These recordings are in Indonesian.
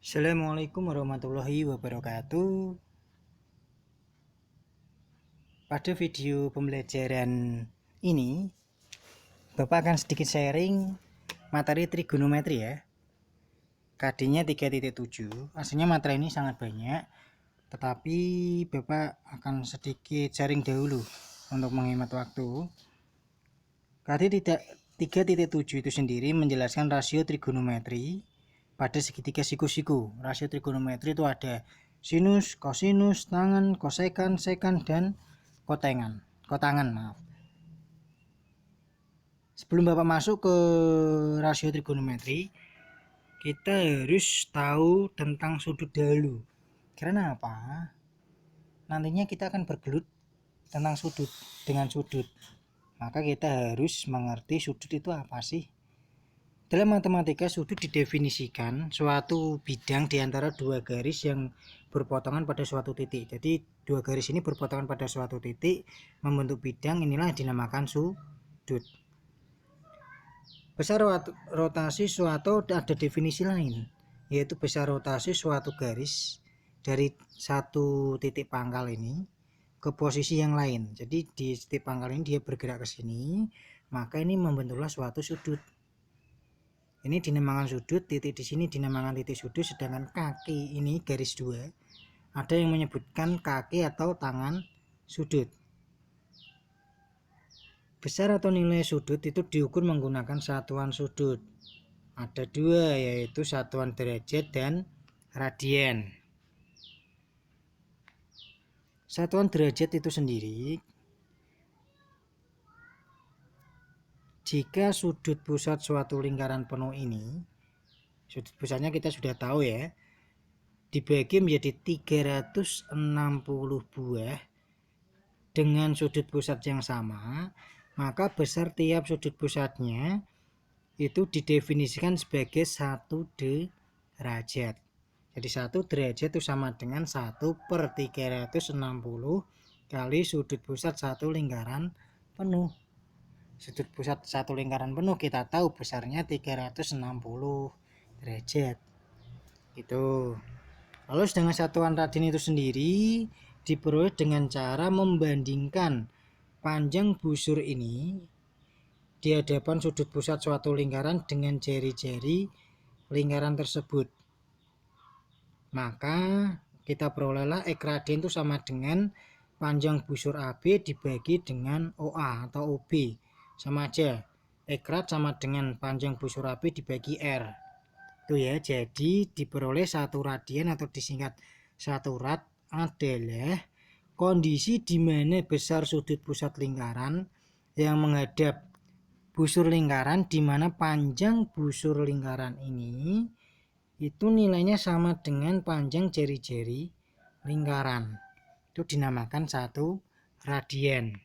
Assalamualaikum warahmatullahi wabarakatuh. Pada video pembelajaran ini, Bapak akan sedikit sharing materi trigonometri ya. KD-nya 3.7. Aslinya materi ini sangat banyak, tetapi Bapak akan sedikit sharing dahulu untuk menghemat waktu. KD 3.7 itu sendiri menjelaskan rasio trigonometri pada segitiga siku-siku. Rasio trigonometri itu ada sinus, kosinus, tangen, kosekan, sekan, dan kotangan. Sebelum Bapak masuk ke rasio trigonometri, kita harus tahu tentang sudut dahulu. Karena apa? Nantinya kita akan bergelut tentang sudut dengan sudut. Maka kita harus mengerti sudut itu apa sih. Dalam matematika, sudut didefinisikan suatu bidang di antara dua garis yang berpotongan pada suatu titik. Jadi dua garis ini berpotongan pada suatu titik membentuk bidang, inilah yang dinamakan sudut. Besar rotasi suatu ada definisi lain, yaitu besar rotasi suatu garis dari satu titik pangkal ini ke posisi yang lain. Jadi di titik pangkal ini dia bergerak ke sini, maka ini membentuklah suatu sudut. Ini dinamakan sudut, titik di sini dinamakan titik sudut, sedangkan kaki ini garis dua. Ada yang menyebutkan kaki atau tangan sudut. Besar atau nilai sudut itu diukur menggunakan satuan sudut. Ada dua, yaitu satuan derajat dan radian. Satuan derajat itu sendiri, jika sudut pusat suatu lingkaran penuh ini, sudut pusatnya kita sudah tahu ya, dibagi menjadi 360 buah dengan sudut pusat yang sama, maka besar tiap sudut pusatnya itu didefinisikan sebagai 1 derajat. Jadi 1 derajat itu sama dengan 1/360 kali sudut pusat satu lingkaran penuh. Sudut pusat satu lingkaran penuh kita tahu besarnya 360 derajat. Itu. Lalu dengan satuan radian itu sendiri diperoleh dengan cara membandingkan panjang busur ini di hadapan sudut pusat suatu lingkaran dengan jari-jari lingkaran tersebut. Maka kita perolehlah X radian itu sama dengan panjang busur AB dibagi dengan OA atau OB. Sama aja. X rad sama dengan panjang busur AB dibagi R. Itu ya, jadi diperoleh satu radian atau disingkat satu rad adalah kondisi di mana besar sudut pusat lingkaran yang menghadap busur lingkaran, di mana panjang busur lingkaran ini itu nilainya sama dengan panjang jari-jari lingkaran. Itu dinamakan satu radian.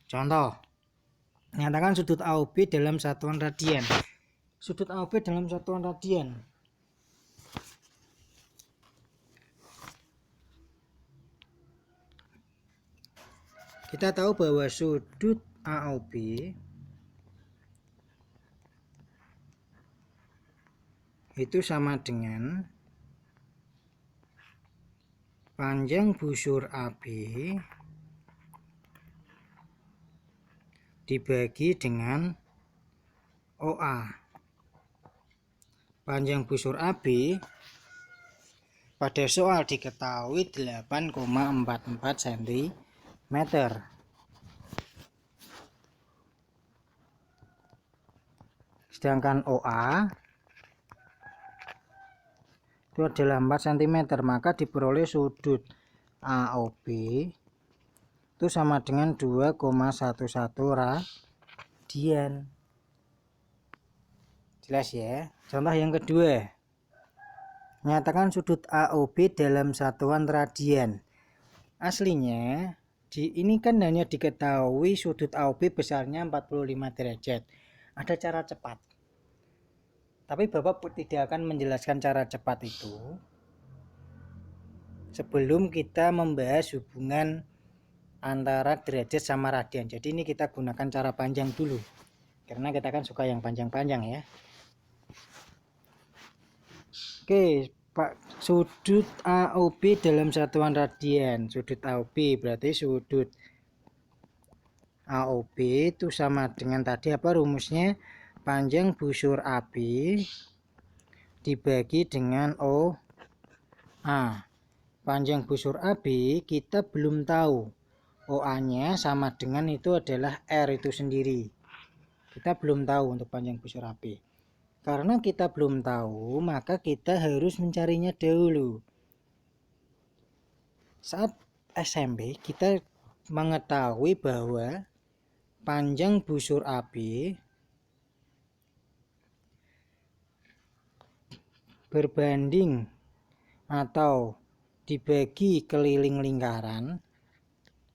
Contoh, nyatakan sudut AOB dalam satuan radian. Sudut AOB dalam satuan radian. Kita tahu bahwa sudut AOB itu sama dengan panjang busur AB dibagi dengan OA. Panjang busur AB pada soal diketahui 8,44 cm. Sedangkan OA itu adalah 4 cm, maka diperoleh sudut AOB itu sama dengan 2,11 radian. Jelas ya. Contoh yang kedua, nyatakan sudut AOB dalam satuan radian. Aslinya ini kan hanya diketahui sudut AOB besarnya 45 derajat. Ada cara cepat, tapi Bapak tidak akan menjelaskan cara cepat itu sebelum kita membahas hubungan antara derajat sama radian. Jadi ini kita gunakan cara panjang dulu, karena kita kan suka yang panjang-panjang ya. Oke, sudut AOB dalam satuan radian. Sudut AOB berarti sudut AOB itu sama dengan tadi apa rumusnya? Panjang busur AB dibagi dengan OA. Panjang busur AB kita belum tahu. OA-nya sama dengan itu adalah R itu sendiri. Kita belum tahu untuk panjang busur AB. Karena kita belum tahu, maka kita harus mencarinya dahulu. Saat SMP kita mengetahui bahwa panjang busur AB berbanding atau dibagi keliling lingkaran,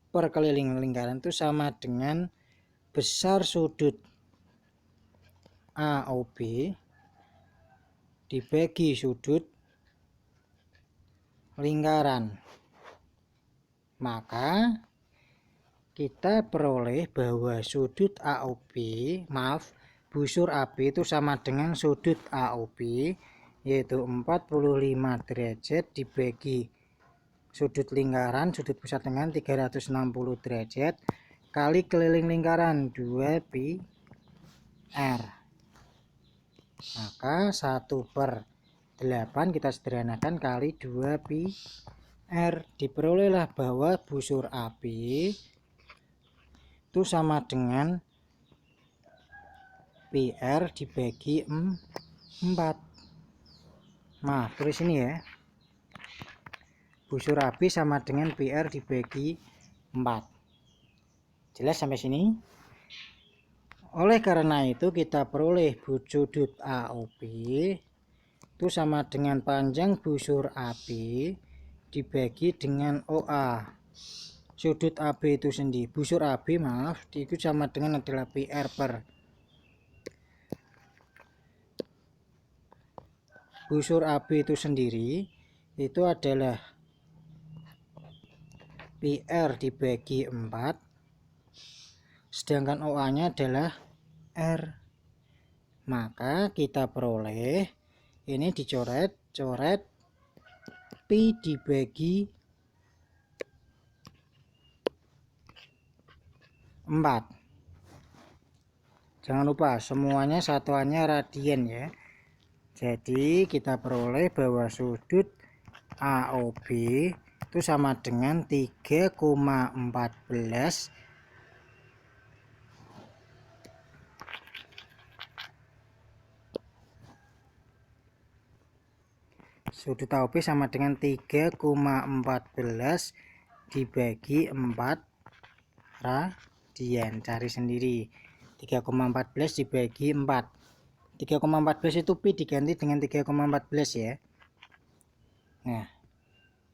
per keliling lingkaran itu sama dengan besar sudut AOB dibagi sudut lingkaran. Maka kita peroleh bahwa sudut AOB, busur AB itu sama dengan sudut AOB, yaitu 45 derajat dibagi sudut lingkaran, sudut pusat dengan 360 derajat, kali keliling lingkaran 2 πr. Maka 1/8 kita sederhanakan kali 2 πr. Diperolehlah bahwa busur AB itu sama dengan PR dibagi 4. Nah, tulis ini ya. Busur AB sama dengan PR dibagi 4. Jelas sampai sini? Oleh karena itu kita peroleh sudut AOB itu sama dengan panjang busur AB dibagi dengan OA. Sudut AB itu sendiri, busur AB itu sama dengan adalah PR per busur AB itu sendiri itu adalah PR dibagi 4, sedangkan OA nya adalah R. Maka kita peroleh ini dicoret Pi dibagi 4. Jangan lupa semuanya satuannya radian ya. Jadi kita peroleh bahwa sudut AOB itu sama dengan 3,14 sudut AOB sama dengan 3,14 dibagi 4 radian. Cari sendiri 3,14 dibagi 4. 3,14 itu Pi diganti dengan 3,14 ya. Nah,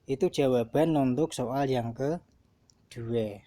itu jawaban untuk soal yang kedua.